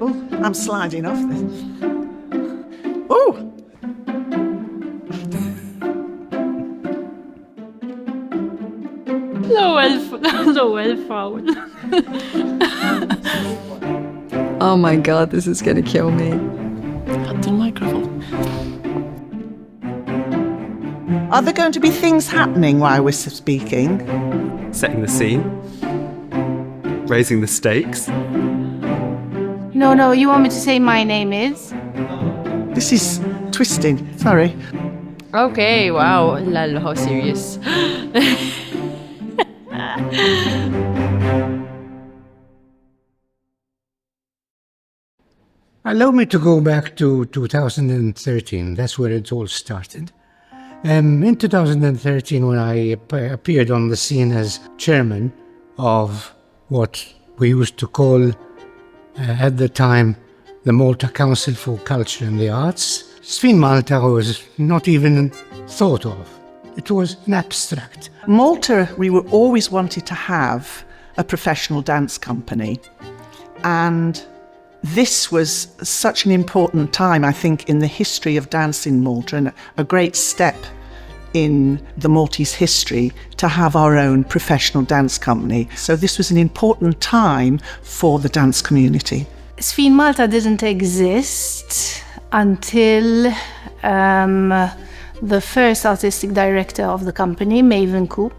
Oh, I'm sliding off this. Oh! Lowell foul. Oh my God, this is gonna kill me. Cut the microphone. Are there going to be things happening while we're speaking? Setting the scene. Raising the stakes. No, you want me to say my name is? This is twisting. Sorry. Okay, wow. Lol, how serious. Allow me to go back to 2013. That's where it all started. In 2013, when I appeared on the scene as chairman of what we used to call, at the time, the Malta Council for Culture and the Arts, ዄfinMalta was not even thought of. It was an abstract. Malta, we were always wanted to have a professional dance company. And this was such an important time, I think, in the history of dance in Malta, and a great step in the Maltese history to have our own professional dance company. So this was an important time for the dance community. ዄfinMalta didn't exist until the first artistic director of the company, Maven Ku,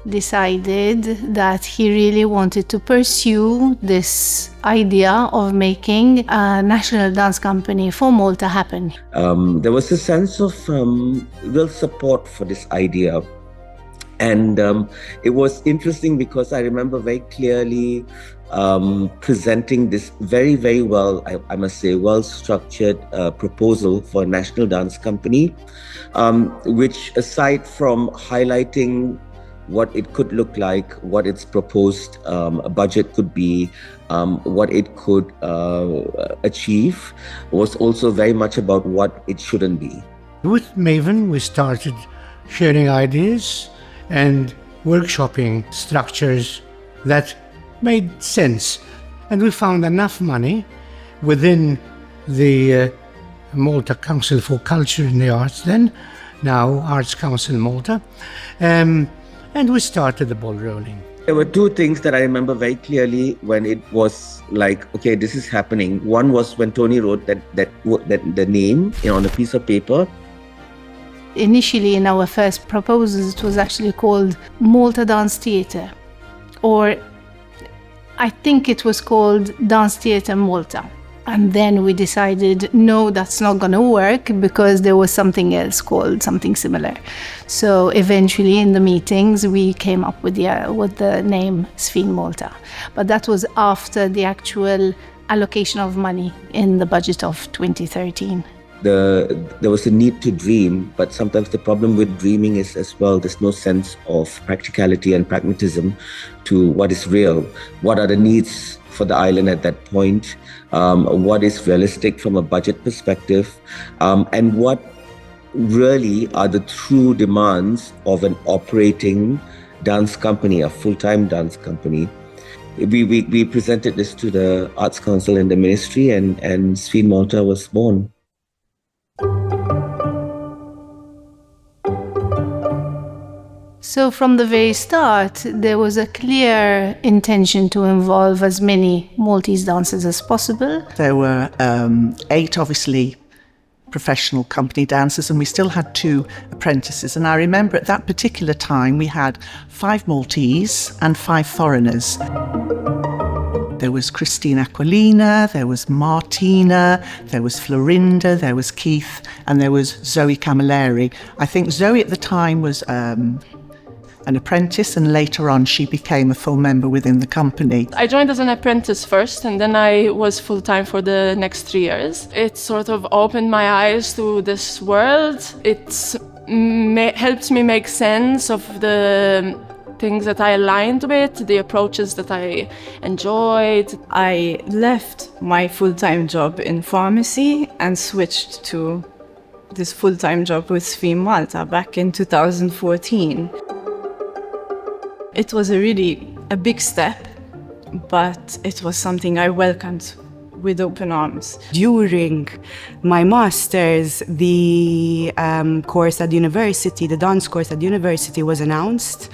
decided that he really wanted to pursue this idea of making a national dance company for Malta happen. There was a sense of real support for this idea. And it was interesting because I remember very clearly presenting this very, very well, I must say, well-structured proposal for a national dance company, which, aside from highlighting what it could look like, what its proposed budget could be, what it could achieve, was also very much about what it shouldn't be. With Maven, we started sharing ideas and workshopping structures that made sense. And we found enough money within the Malta Council for Culture and the Arts then, now Arts Council Malta, and we started the ball rolling. There were two things that I remember very clearly when it was like, okay, this is happening. One was when Tony wrote the name on a piece of paper. Initially, in our first proposals, it was actually called Malta Dance Theatre, or I think it was called Dance Theatre Malta. And then we decided, no, that's not going to work, because there was something else called something similar. So eventually in the meetings, we came up with the name ﷺfinMalta. But that was after the actual allocation of money in the budget of 2013. There was a need to dream, but sometimes the problem with dreaming is as well, there's no sense of practicality and pragmatism to what is real. What are the needs for the island at that point? What is realistic from a budget perspective? And what really are the true demands of an operating dance company, a full-time dance company? We presented this to the Arts Council and the Ministry, and ﷺfinMalta was born. So from the very start, there was a clear intention to involve as many Maltese dancers as possible. There were 8, obviously, professional company dancers, and we still had 2 apprentices. And I remember at that particular time, we had 5 Maltese and 5 foreigners. There was Christine Aquilina, there was Martina, there was Florinda, there was Keith, and there was Zoe Camilleri. I think Zoe at the time was an apprentice, and later on she became a full member within the company. I joined as an apprentice first, and then I was full-time for the next 3 years. It sort of opened my eyes to this world. It helped me make sense of the things that I aligned with, the approaches that I enjoyed. I left my full-time job in pharmacy and switched to this full-time job with ﷺfinMalta back in 2014. It was a big step, but it was something I welcomed with open arms. During my master's, the course at university, the dance course at university was announced.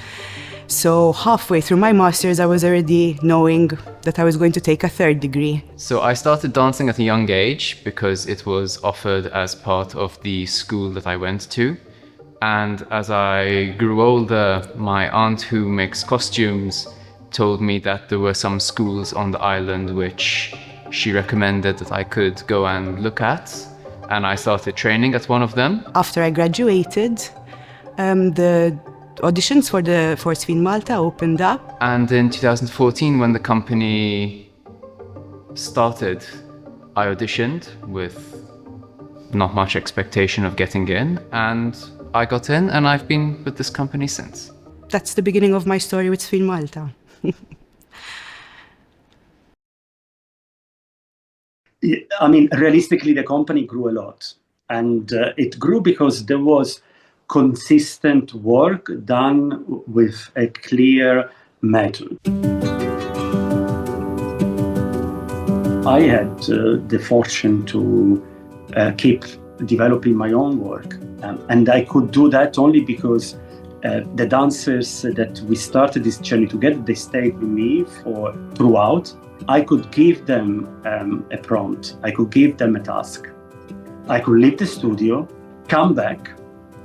So halfway through my master's, I was already knowing that I was going to take a third degree. So I started dancing at a young age because it was offered as part of the school that I went to. And as I grew older, my aunt who makes costumes told me that there were some schools on the island which she recommended that I could go and look at. And I started training at one of them. After I graduated, the auditions for ŞfinMalta opened up. And in 2014, when the company started, I auditioned with not much expectation of getting in, and I got in, and I've been with this company since. That's the beginning of my story with ŠfinMalta. I mean, realistically, the company grew a lot, and it grew because there was consistent work done with a clear method. I had the fortune to keep developing my own work, and I could do that only because the dancers that we started this journey together, they stayed with me throughout. I could give them a prompt, I could give them a task. I could leave the studio, come back,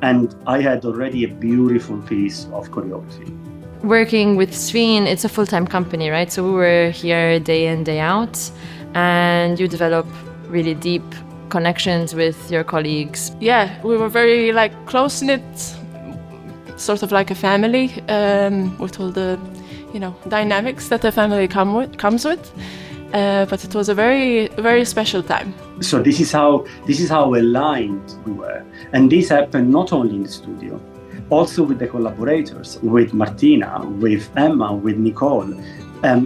and I had already a beautiful piece of choreography. Working with Šfin, it's a full-time company, right? So we were here day in, day out, and you develop really deep connections with your colleagues. Yeah, we were very close-knit, sort of like a family, with all the, dynamics that a family comes with. But it was a very, very special time. So this is how aligned we were, and this happened not only in the studio, also with the collaborators, with Martina, with Emma, with Nicole.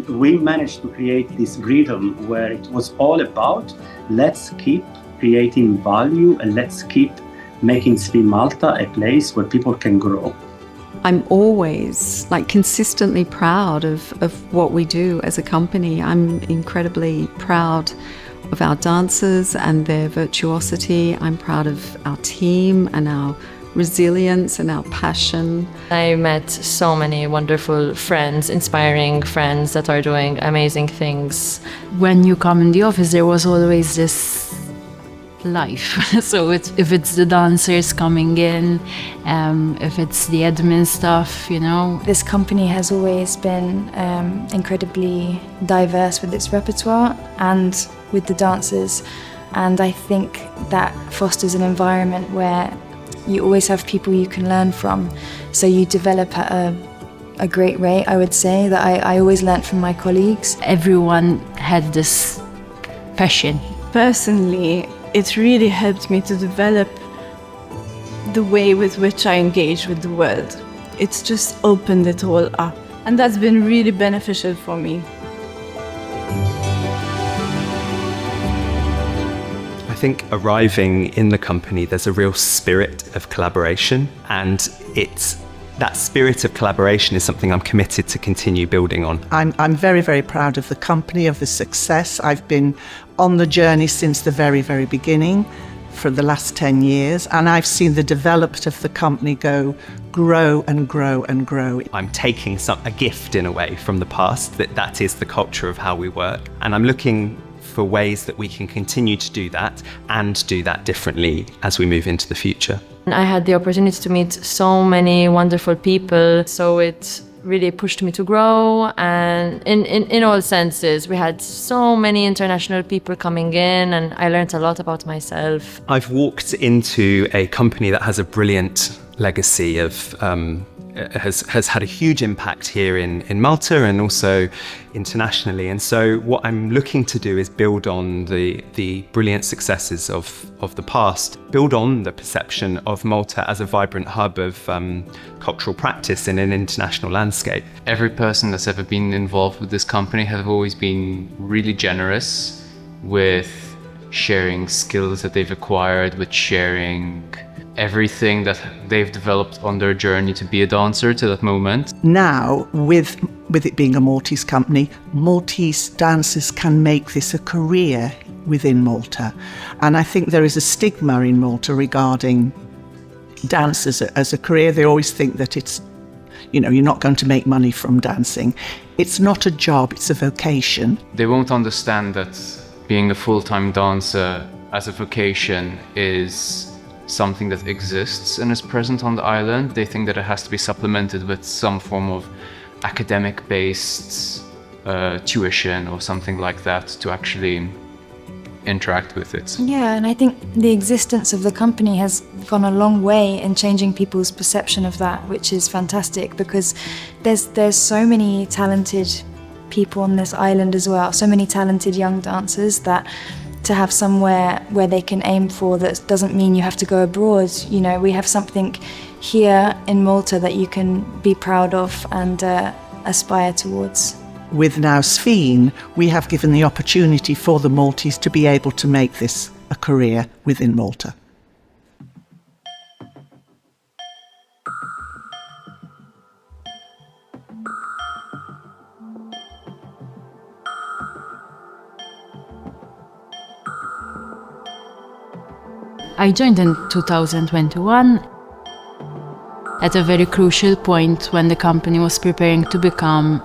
We managed to create this rhythm where it was all about let's keep creating value and let's keep making ŠfinMalta a place where people can grow. I'm always consistently proud of what we do as a company. I'm incredibly proud of our dancers and their virtuosity. I'm proud of our team and our resilience and our passion. I met so many wonderful friends, inspiring friends that are doing amazing things. When you come in the office, there was always this life. So if it's the dancers coming in, if it's the admin stuff, This company has always been incredibly diverse with its repertoire and with the dancers, and I think that fosters an environment where you always have people you can learn from, so you develop at a great rate. I would say that I always learned from my colleagues. Everyone had this passion. Personally, it really helped me to develop the way with which I engage with the world. It's just opened it all up, and that's been really beneficial for me. I think arriving in the company, there's a real spirit of collaboration, and that spirit of collaboration is something I'm committed to continue building on. I'm very, very proud of the company, of the success. I've been on the journey since the very, very beginning for the last 10 years, and I've seen the development of the company grow and grow and grow. I'm taking a gift in a way from the past, that is the culture of how we work, and I'm looking for ways that we can continue to do that and do that differently as we move into the future. I had the opportunity to meet so many wonderful people, so it really pushed me to grow, and in all senses. We had so many international people coming in, and I learned a lot about myself. I've walked into a company that has a brilliant legacy of has had a huge impact here in Malta and also internationally. And so what I'm looking to do is build on the brilliant successes of the past, build on the perception of Malta as a vibrant hub of cultural practice in an international landscape. Every person that's ever been involved with this company have always been really generous with sharing skills that they've acquired, with sharing everything that they've developed on their journey to be a dancer to that moment. Now, with with it being a Maltese company, Maltese dancers can make this a career within Malta. And I think there is a stigma in Malta regarding dance as a career. They always think that it's, you're not going to make money from dancing. It's not a job, it's a vocation. They won't understand that being a full-time dancer as a vocation is something that exists and is present on the island. They think that it has to be supplemented with some form of academic-based tuition or something like that to actually interact with it. Yeah, and I think the existence of the company has gone a long way in changing people's perception of that, which is fantastic, because there's so many talented people on this island as well, so many talented young dancers, that to have somewhere where they can aim for that doesn't mean you have to go abroad. We have something here in Malta that you can be proud of and aspire towards. With now ዄFin, we have given the opportunity for the Maltese to be able to make this a career within Malta. I joined in 2021 at a very crucial point when the company was preparing to become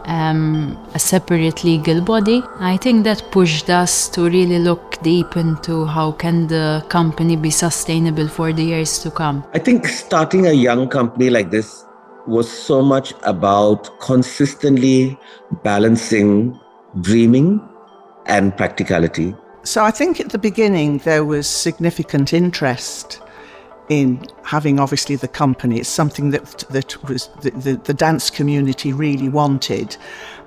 a separate legal body. I think that pushed us to really look deep into how can the company be sustainable for the years to come. I think starting a young company like this was so much about consistently balancing dreaming and practicality. So I think at the beginning there was significant interest in having obviously the company. It's something that was the dance community really wanted.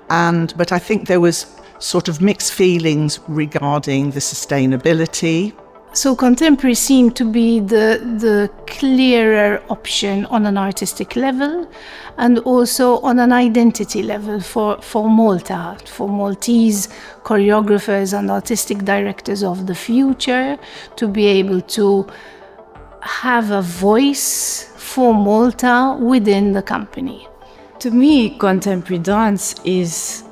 But I think there was sort of mixed feelings regarding the sustainability. So contemporary seemed to be the clearer option on an artistic level and also on an identity level for Malta, for Maltese choreographers and artistic directors of the future to be able to have a voice for Malta within the company. To me, contemporary dance is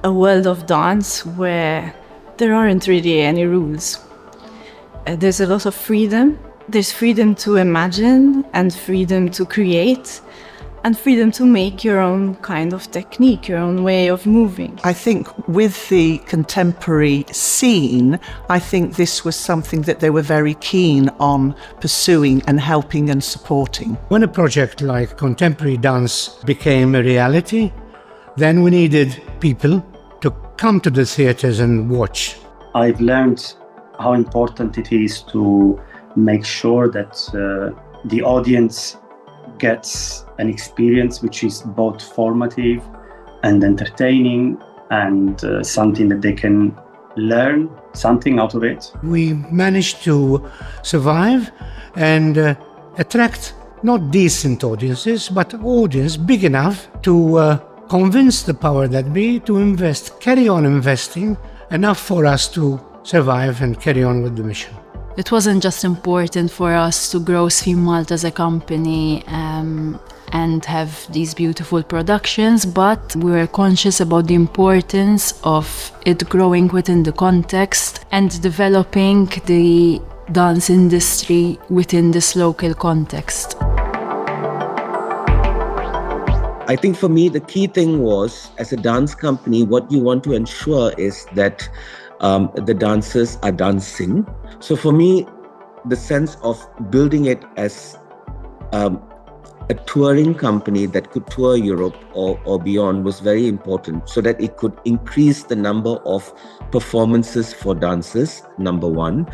a world of dance where there aren't really any rules. There's a lot of freedom. There's freedom to imagine and freedom to create and freedom to make your own kind of technique, your own way of moving. I think with the contemporary scene, I think this was something that they were very keen on pursuing and helping and supporting. When a project like contemporary dance became a reality, then we needed people to come to the theatres and watch. I've learned how important it is to make sure that the audience gets an experience which is both formative and entertaining and something that they can learn something out of it. We managed to survive and attract not decent audiences, but audience big enough to convince the power that be to carry on investing enough for us to survive and carry on with the mission. It wasn't just important for us to grow ŁfinMalta as a company and have these beautiful productions, but we were conscious about the importance of it growing within the context and developing the dance industry within this local context. I think for me, the key thing was, as a dance company, what you want to ensure is that the dancers are dancing. So for me, the sense of building it as a touring company that could tour Europe or beyond was very important, so that it could increase the number of performances for dancers, number one.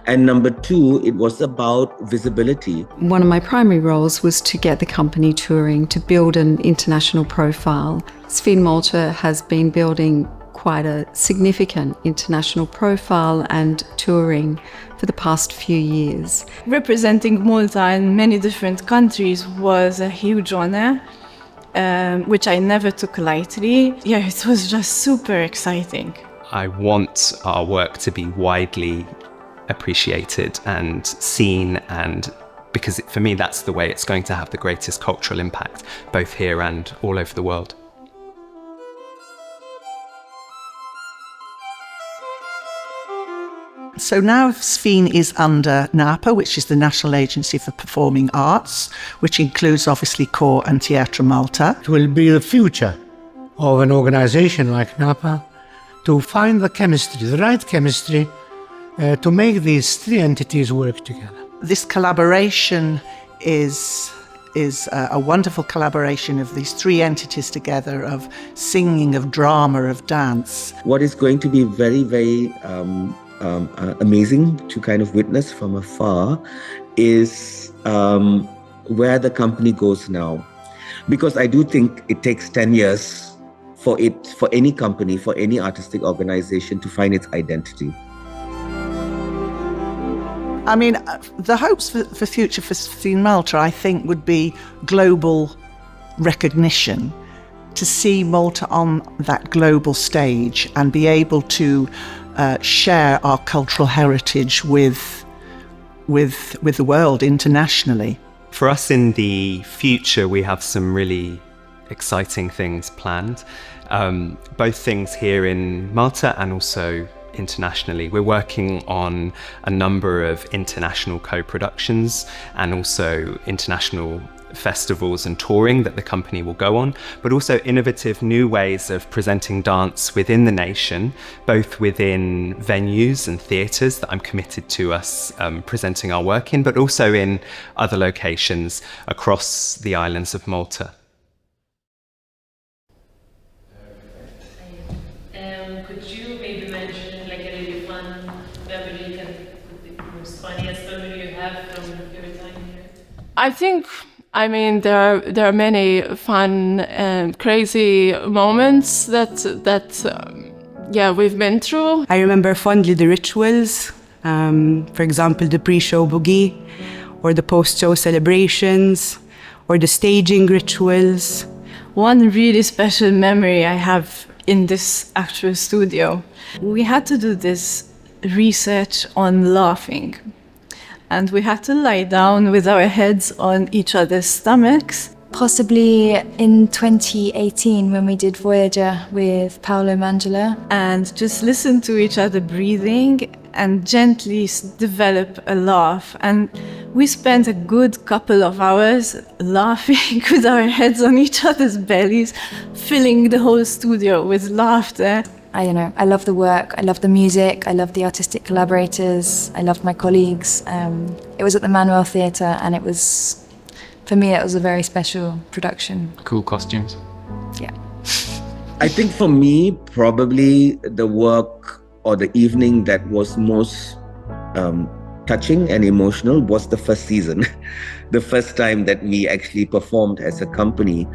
And number two, it was about visibility. One of my primary roles was to get the company touring, to build an international profile. ዄfinMalta has been building quite a significant international profile and touring for the past few years. Representing Malta in many different countries was a huge honor, which I never took lightly. Yeah, it was just super exciting. I want our work to be widely appreciated and seen, and because for me that's the way it's going to have the greatest cultural impact, both here and all over the world. So now ዄFin is under NAPA, which is the National Agency for Performing Arts, which includes obviously Core and Teatr Malta. It will be the future of an organization like NAPA to find the chemistry, the right chemistry, to make these three entities work together. This collaboration is a wonderful collaboration of these three entities together, of singing, of drama, of dance. What is going to be very, very amazing to kind of witness from afar is where the company goes now. Because I do think it takes 10 years for any company, for any artistic organization to find its identity. I mean, the hopes for future for ዄFin Malta, I think, would be global recognition, to see Malta on that global stage and be able to share our cultural heritage with the world internationally. For us in the future, we have some really exciting things planned, both things here in Malta and also internationally. We're working on a number of international co-productions and also international festivals and touring that the company will go on, but also innovative new ways of presenting dance within the nation, both within venues and theatres that I'm committed to us presenting our work in, but also in other locations across the islands of Malta. Could you maybe mention like a really fun memory, the most funniest memory you have from your time here? I think, I mean, there are many fun and crazy moments that we've been through. I remember fondly the rituals, for example, the pre-show boogie, or the post-show celebrations, or the staging rituals. One really special memory I have in this actual studio, we had to do this research on laughing. And we had to lie down with our heads on each other's stomachs. Possibly in 2018 when we did Voyager with Paolo and Angela. And just listen to each other breathing and gently develop a laugh. And we spent a good couple of hours laughing with our heads on each other's bellies, filling the whole studio with laughter. I don't know, I love the work, I love the music, I love the artistic collaborators, I loved my colleagues. It was at the Manuel Theatre and it was, for me, it was a very special production. Cool costumes. Yeah. I think for me, probably the work or the evening that was most touching and emotional was the first season. The first time that we actually performed as a company.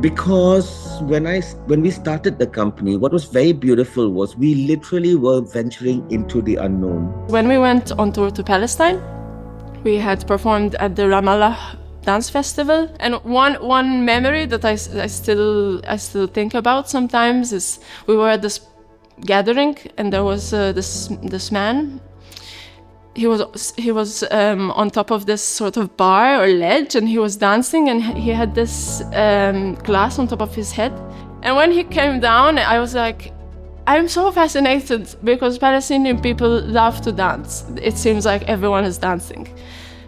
Because when we started the company, what was very beautiful was we literally were venturing into the unknown. When we went on tour to Palestine, we had performed at the Ramallah Dance Festival. And one memory that I still think about sometimes is we were at this gathering and there was this man. He was on top of this sort of bar or ledge and he was dancing and he had this glass on top of his head. And when he came down, I was like, I'm so fascinated because Palestinian people love to dance. It seems like everyone is dancing.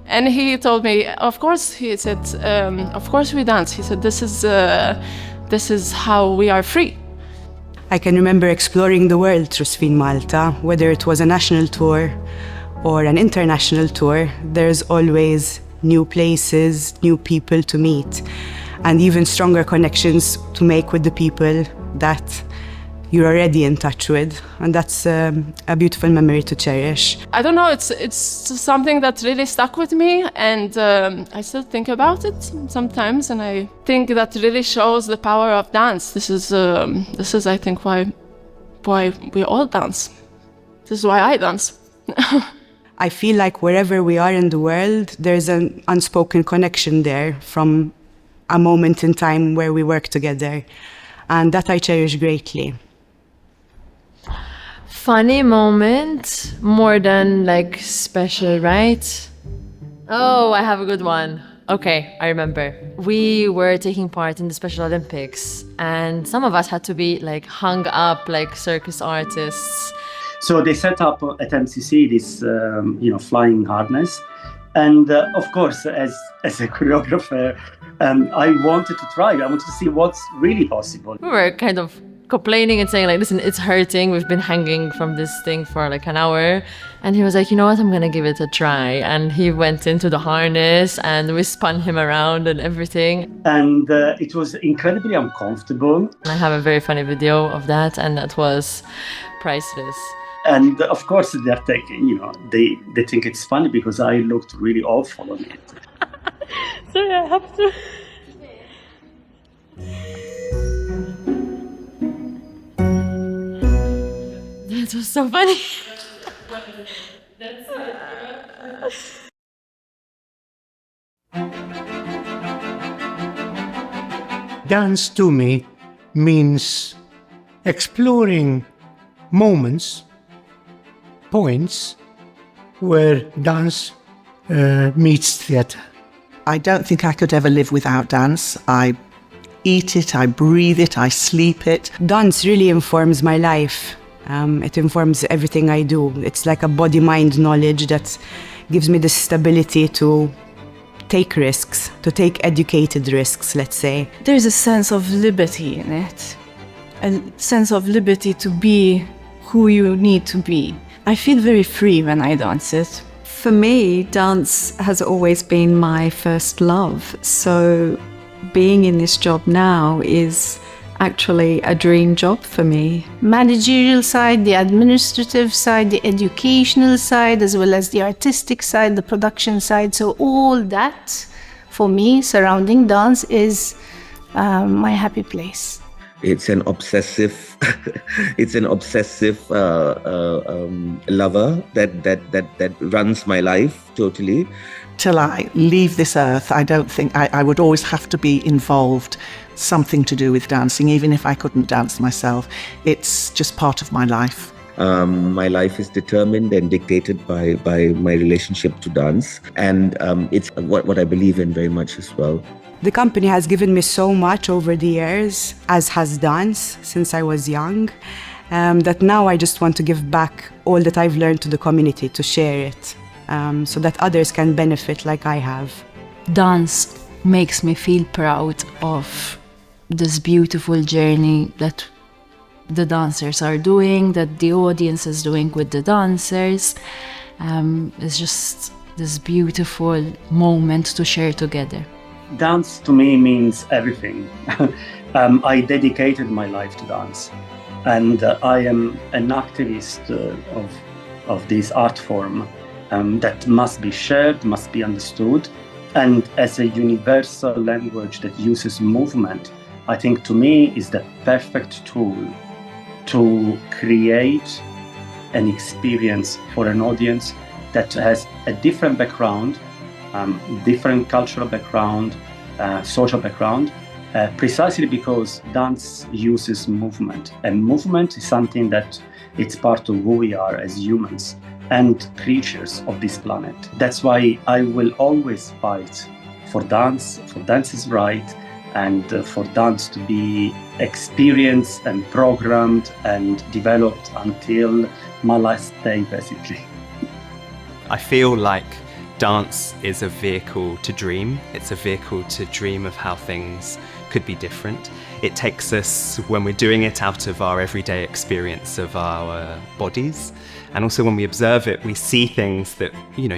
And he told me, of course, he said, of course we dance. He said, this is how we are free. I can remember exploring the world through 噚Fin Malta, whether it was a national tour or an international tour. There's always new places, new people to meet, and even stronger connections to make with the people that you're already in touch with. And that's a beautiful memory to cherish. I don't know, it's something that really stuck with me, and I still think about it sometimes, and I think that really shows the power of dance. This is I think why we all dance. This is why I dance. I feel like wherever we are in the world, there's an unspoken connection there from a moment in time where we work together, and that I cherish greatly. Funny moment, more than like special, right? Oh, I have a good one. Okay, I remember. We were taking part in the Special Olympics and some of us had to be like hung up like circus artists. So they set up at MCC this, flying harness. And of course, as a choreographer, I wanted to try. I wanted to see what's really possible. We were kind of complaining and saying like, listen, it's hurting. We've been hanging from this thing for like an hour. And he was like, you know what, I'm going to give it a try. And he went into the harness and we spun him around and everything. And it was incredibly uncomfortable. I have a very funny video of that, and that was priceless. And of course, they're taking, they think it's funny because I looked really awful on it. Sorry, I have to. That was so funny. Dance to me means exploring moments, points where dance meets theatre. I don't think I could ever live without dance. I eat it, I breathe it, I sleep it. Dance really informs my life. It informs everything I do. It's like a body-mind knowledge that gives me the stability to take risks, to take educated risks, let's say. There's a sense of liberty in it, a sense of liberty to be who you need to be. I feel very free when I dance it. For me, dance has always been my first love. So being in this job now is actually a dream job for me. Managerial side, the administrative side, the educational side, as well as the artistic side, the production side. So all that, for me, surrounding dance is my happy place. It's an obsessive, lover that runs my life totally. Till I leave this earth, I don't think I would always have to be involved, something to do with dancing, even if I couldn't dance myself. It's just part of my life. My life is determined and dictated by my relationship to dance, and it's what I believe in very much as well. The company has given me so much over the years, as has dance since I was young, that now I just want to give back all that I've learned to the community, to share it, so that others can benefit like I have. Dance makes me feel proud of this beautiful journey that the dancers are doing, that the audience is doing with the dancers. It's just this beautiful moment to share together. Dance to me means everything. I dedicated my life to dance, and I am an activist of this art form that must be shared, must be understood, and as a universal language that uses movement, I think to me is the perfect tool to create an experience for an audience that has a different background, different cultural background, social background, precisely because dance uses movement. And movement is something that it's part of who we are as humans and creatures of this planet. That's why I will always fight for dance's right, and for dance to be experienced and programmed and developed until my last day, basically. I feel like dance is a vehicle to dream. It's a vehicle to dream of how things could be different. It takes us, when we're doing it, out of our everyday experience of our bodies. And also when we observe it, we see things that, you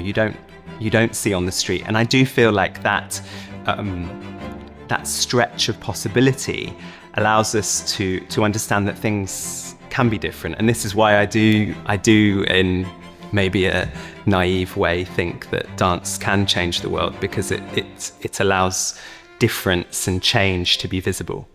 don't see on the street. And I do feel like that stretch of possibility allows us to understand that things can be different. And this is why I do in maybe a naive way think that dance can change the world, because it allows difference and change to be visible.